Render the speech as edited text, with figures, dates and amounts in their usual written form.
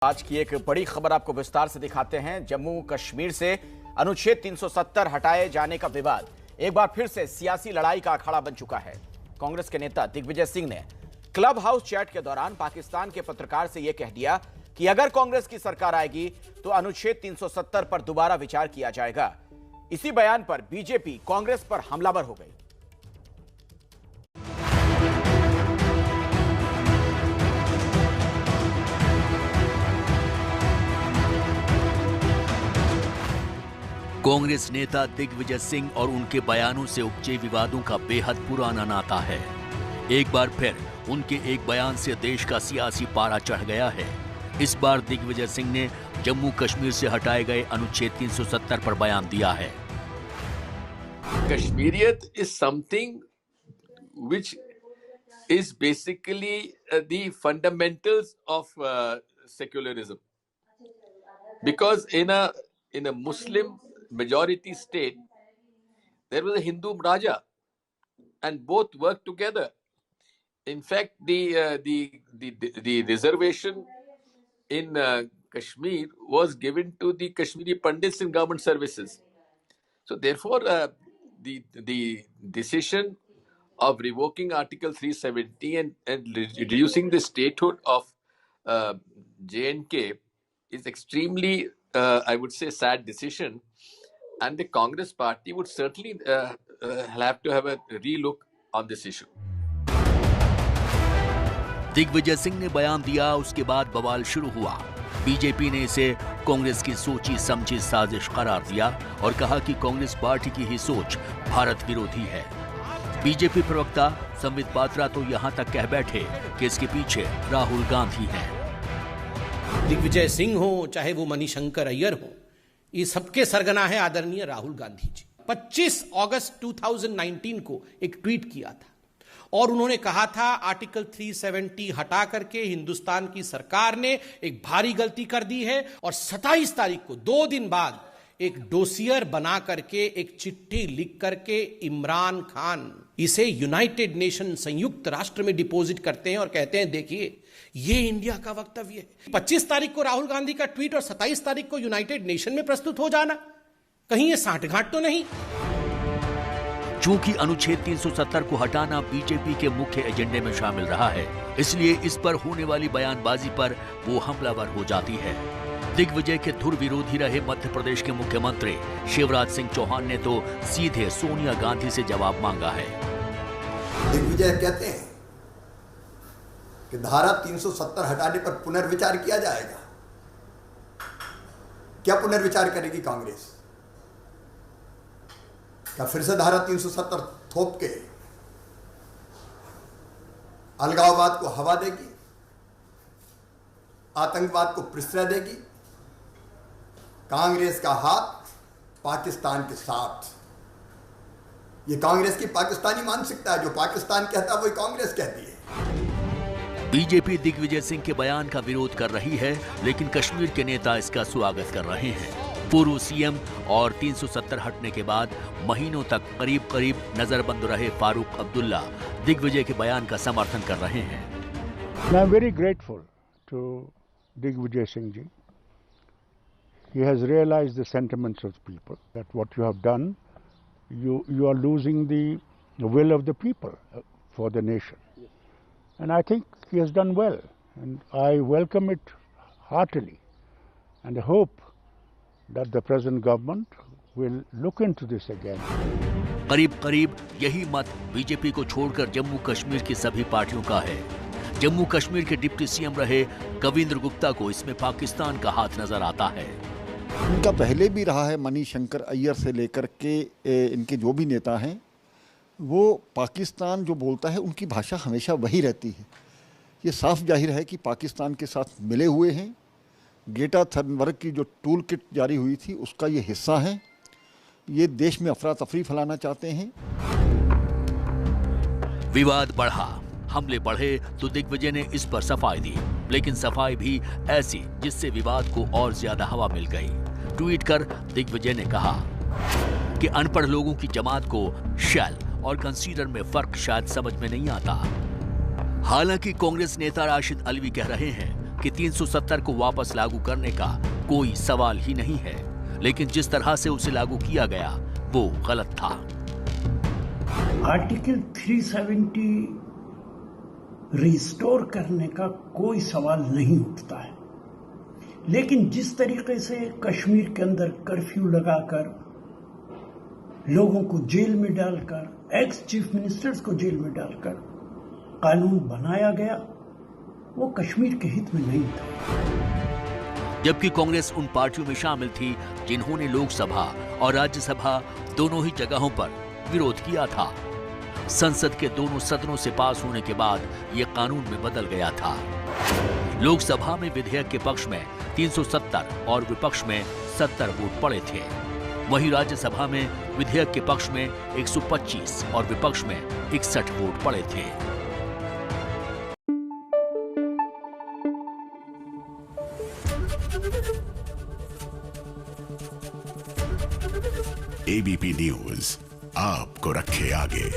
आज की एक बड़ी खबर आपको विस्तार से दिखाते हैं। जम्मू कश्मीर से अनुच्छेद 370 हटाए जाने का विवाद एक बार फिर से सियासी लड़ाई का अखाड़ा बन चुका है। कांग्रेस के नेता दिग्विजय सिंह ने क्लब हाउस चैट के दौरान पाकिस्तान के पत्रकार से यह कह दिया कि अगर कांग्रेस की सरकार आएगी तो अनुच्छेद 370 पर दोबारा विचार किया जाएगा। इसी बयान पर बीजेपी कांग्रेस पर हमलावर हो गई। कांग्रेस नेता दिग्विजय सिंह और उनके बयानों से उपजे विवादों का बेहद पुराना नाता है। एक बार फिर उनके एक बयान से देश का सियासी पारा चढ़ गया है। इस बार दिग्विजय सिंह ने जम्मू कश्मीर से हटाए गए अनुच्छेद 370 पर बयान दिया है। Kashmiriyat is something which is basically the fundamentals of secularism, because in a Muslim majority state there was a Hindu Raja and both worked together. In fact, the reservation in Kashmir was given to the Kashmiri Pandits in government services. So therefore, the decision of revoking Article 370 and reducing the statehood of J&K is extremely, I would say, sad decision, and the Congress party would certainly have to have a relook on this issue. Digvijay Singh ने बयान दिया, उसके बाद बवाल शुरू हुआ। BJP ने इसे कांग्रेस की सोची समझी साजिश करार दिया और कहा कि कांग्रेस पार्टी की ही सोच भारत विरोधी है। बीजेपी प्रवक्ता संबित पात्रा तो यहां तक कह बैठे कि इसके पीछे राहुल गांधी हैं। दिग्विजय सिंह हो चाहे वो मणिशंकर अय्यर हो, ये सबके सरगना है आदरणीय राहुल गांधी जी। 25 अगस्त 2019 को एक ट्वीट किया था और उन्होंने कहा था आर्टिकल 370 हटा करके हिंदुस्तान की सरकार ने एक भारी गलती कर दी है, और 27 तारीख को 2 दिन बाद एक डोसियर बना करके एक चिट्ठी लिख करके इमरान खान इसे यूनाइटेड नेशन संयुक्त राष्ट्र में डिपॉजिट करते हैं और कहते हैं देखिए ये इंडिया का वक्तव्य है। 25 तारीख को राहुल गांधी का ट्वीट और 27 तारीख को यूनाइटेड नेशन में प्रस्तुत हो जाना, कहीं ये सांठगांठ तो नहीं? चूंकि अनुच्छेद 370 को हटाना बीजेपी के मुख्य एजेंडे में शामिल रहा है, इसलिए इस पर होने वाली बयानबाजी पर वो हमलावर हो जाती है। दिग्विजय के धुर विरोधी रहे मध्य प्रदेश के मुख्यमंत्री शिवराज सिंह चौहान ने तो सीधे सोनिया गांधी से जवाब मांगा है। दिग्विजय कहते हैं कि धारा 370 हटाने पर पुनर्विचार किया जाएगा। क्या पुनर्विचार करेगी कांग्रेस? क्या फिर से धारा 370 थोप के अलगाववाद को हवा देगी, आतंकवाद को प्रश्रय देगी? कांग्रेस का हाथ पाकिस्तान के साथ। ये कांग्रेस की पाकिस्तानी मानसिकता है, जो पाकिस्तान कहता है वही कांग्रेस कहती है। बीजेपी दिग्विजय सिंह के बयान का विरोध कर रही है, लेकिन कश्मीर के नेता इसका स्वागत कर रहे हैं। पूर्व सीएम और 370 हटने के बाद महीनों तक करीब नजरबंद रहे फारूक अब्दुल्ला दिग्विजय के बयान का समर्थन कर रहे हैं। I am very grateful to Digvijay Singh ji. He has realized the sentiments of the people, that what you have done, you are losing the will of the people for the nation. And I think he has done well, and I welcome it heartily, and I hope that the present government will look into this again. करीब यही मत BJP को छोड़कर जम्मू कश्मीर की सभी पार्टियों का है। जम्मू कश्मीर के डिप्टी सीएम रहे कविंद्र गुप्ता को इसमें पाकिस्तान का हाथ नजर आता है। इनका पहले भी रहा है, मणिशंकर अय्यर से लेकर के इनके जो भी नेता हैं, वो पाकिस्तान जो बोलता है उनकी भाषा हमेशा वही रहती है। ये साफ जाहिर है कि पाकिस्तान के साथ मिले हुए हैं। ग्रेटा थनबर्ग की जो टूल किट जारी हुई थी उसका ये हिस्सा है। ये देश में अफरा तफरी फैलाना चाहते हैं। विवाद बढ़ा, हमले बढ़े तो दिग्विजय ने इस पर सफाई दी, लेकिन सफाई भी ऐसी जिससे विवाद को और ज्यादा हवा मिल गई। ट्वीट कर दिग्विजय ने कहा कि अनपढ़ लोगों की जमात को शैल और कंसीडर में फर्क शायद समझ में नहीं आता। हालांकि कांग्रेस नेता राशिद अलवी कह रहे हैं कि 370 को वापस लागू करने का कोई सवाल ही नहीं है, लेकिन जिस तरह से उसे लागू किया गया वो गलत था। आर्टिकल 370 रिस्टोर करने का कोई सवाल नहीं उठता है, लेकिन जिस तरीके से कश्मीर के अंदर कर्फ्यू लगाकर लोगों को जेल में डालकर, एक्स चीफ मिनिस्टर्स को जेल में डालकर कानून बनाया गया, वो कश्मीर के हित में नहीं था। जबकि कांग्रेस उन पार्टियों में शामिल थी जिन्होंने लोकसभा और राज्यसभा दोनों ही जगहों पर विरोध किया था। संसद के दोनों सदनों से पास होने के बाद यह कानून में बदल गया था। लोकसभा में विधेयक के पक्ष में 370 और विपक्ष में 70 वोट पड़े थे। वहीं राज्यसभा में विधेयक के पक्ष में 125 और विपक्ष में 61 वोट पड़े थे। एबीपी न्यूज आपको रखे आगे।